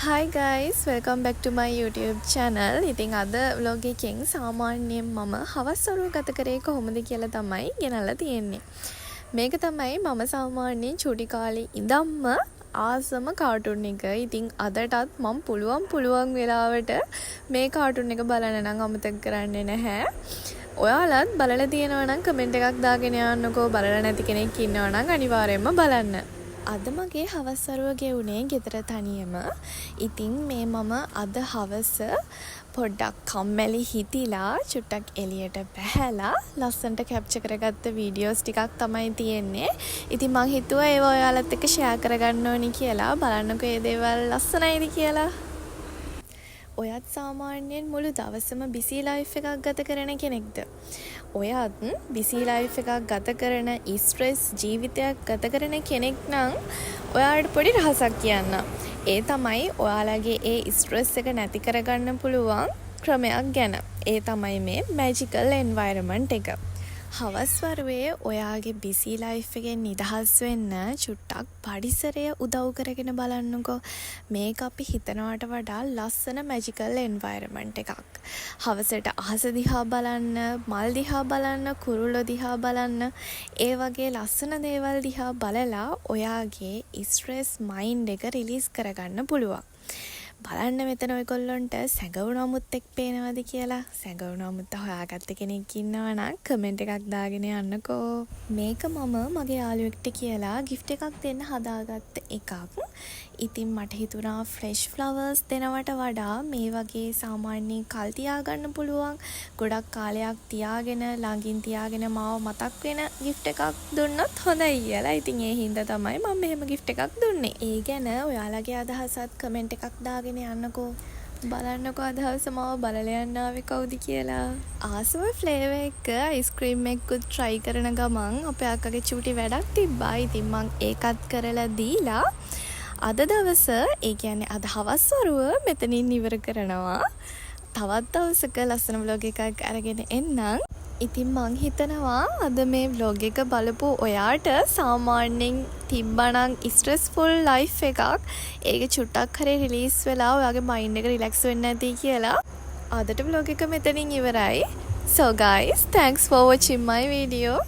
Hi guys, welcome back to my YouTube channel. ඉතින් අද vlog එකෙන් සාමාන්‍යයෙන් මම හවස් වරුව ගත කරේ කොහොමද කියලා තමයි ගෙනල්ලා තියෙන්නේ. මේක තමයි මම සාමාන්‍යයෙන් චුටි කාලේ ඉඳන්ම ආසම කාටුන් එක. ඉතින් අදටත් මම පුළුවන් වෙලාවට මේ කාටුන් එක බලන්න නම් අමතක කරන්නේ නැහැ. ඔයාලත් බලලා තියෙනවා නම් කමෙන්ට් එකක් දාගෙන යන්නකෝ. බලලා නැති කෙනෙක් ඉන්නවා නම් අනිවාර්යයෙන්ම බලන්න. අද මගේ හවස් වරුව ගෙවුනේ ගෙදර තනියම. ඉතින් මේ මම අද හවස පොඩ්ඩක් කම්මැලි හිතිලා චුට්ටක් එළියට බැහැලා ලස්සනට කැප්චර් කරගත්ත වීඩියෝස් ටිකක් තමයි තියෙන්නේ. ඉතින් මං හිතුවා ඒව ඔයාලත් එක්ක ෂෙයා කරගන්න ඕනි කියලා. බලන්නකෝ මේ දේවල් ලස්සනයිද කියලා. ඔයත් සාමාන්‍යයෙන් මුළු දවසම බිසි ලයිෆ් එකක් ගත කරන කෙනෙක්ද? ඔයත් බිසි ලයිෆ් එකක් ගත කරන ස්ට්‍රෙස් ජීවිතයක් ගත කරන කෙනෙක් නම් ඔයාලට පොඩි රහසක් කියන්න. ඒ තමයි ඔයාලගේ ඒ ස්ට්‍රෙස් එක නැති කරගන්න පුළුවන් ක්‍රමයක් ගැන. ඒ තමයි මේ මැජිකල් එන්වයරන්මන්ට් එක. හවස් වරුවේ ඔයාගේ බිසි ලයිෆ් එකෙන් නිදහස් වෙන්න චුට්ටක් පරිසරය උදව් කරගෙන බලන්නකෝ. මේක අපි හිතනවට වඩා ලස්සන මැජිකල් එන්වයරන්මන්ට් එකක්. හවසට අහස දිහා බලන්න, මල් දිහා බලන්න, කුරුල්ලෝ දිහා බලන්න, ඒ වගේ ලස්සන දේවල් දිහා බලලා ඔයාගේ ස්ට්‍රෙස් මයින්ඩ් එක රිලීස් කරගන්න පුළුවන්. බලන්න මෙතන ඔයගොල්ලොන්ට සැඟවුණු අමුත්තෙක් පේනවද කියලා. සැඟවුණු අමුත්ත හොයාගත්ත කෙනෙක් ඉන්නවා නම් කමෙන්ට් එකක් දාගෙන යන්නකෝ. මේක මම මගේ යාළුවෙක්ට කියලා ගිෆ්ට් එකක් දෙන්න හදාගත්ත එකක්. ඉතින් මට හිතුණා ෆ්‍රෙෂ් ෆ්ලවර්ස් දෙනවට වඩා මේ වගේ සාමාන්‍යයෙන් කල් තියාගන්න පුළුවන් ගොඩක් කාලයක් තියාගෙන ළඟින් තියාගෙන මාව මතක් වෙන ගිෆ්ට් එකක් දුන්නොත් හොඳයි කියලා. ඉතින් ඒ හින්දා තමයි මම මෙහෙම ගිෆ්ට් එකක් දුන්නේ. ඒ ගැන ඔයාලගේ අදහසත් කමෙන්ට් එකක් දාගෙන යන්නකෝ. බලන්නකෝ අද හවස මාව බලලා යන්න ආවේ කවුද කියලා. ආසම ෆ්ලේවර් එක අයිස්ක්‍රීම් එකකුත් try කරන ගමන් අපේ අක්කගේ චූටි වැඩක් තිබ්බා. ඉතින් මං ඒකත් කරලා දීලා අද දවස, ඒ කියන්නේ අද හවස් වරුව මෙතනින් ඉවර කරනවා. තවත් දවසක ලස්සන vlog එකක් අරගෙන එන්නම්. ඉතින් මං හිතනවා අද මේ vlog එක බලපු ඔයාට සාමාන්‍යයෙන් තිබ්බනම් ස්ට්‍රෙස්ෆුල් ලයිෆ් එකක් ඒක චුට්ටක් හරි රිලීස් වෙලා ඔයාගේ මයින්ඩ් එක රිලැක්ස් වෙන්න ඇති කියලා. අදට vlog එක මෙතනින් ඉවරයි. So guys, thanks for watching my video.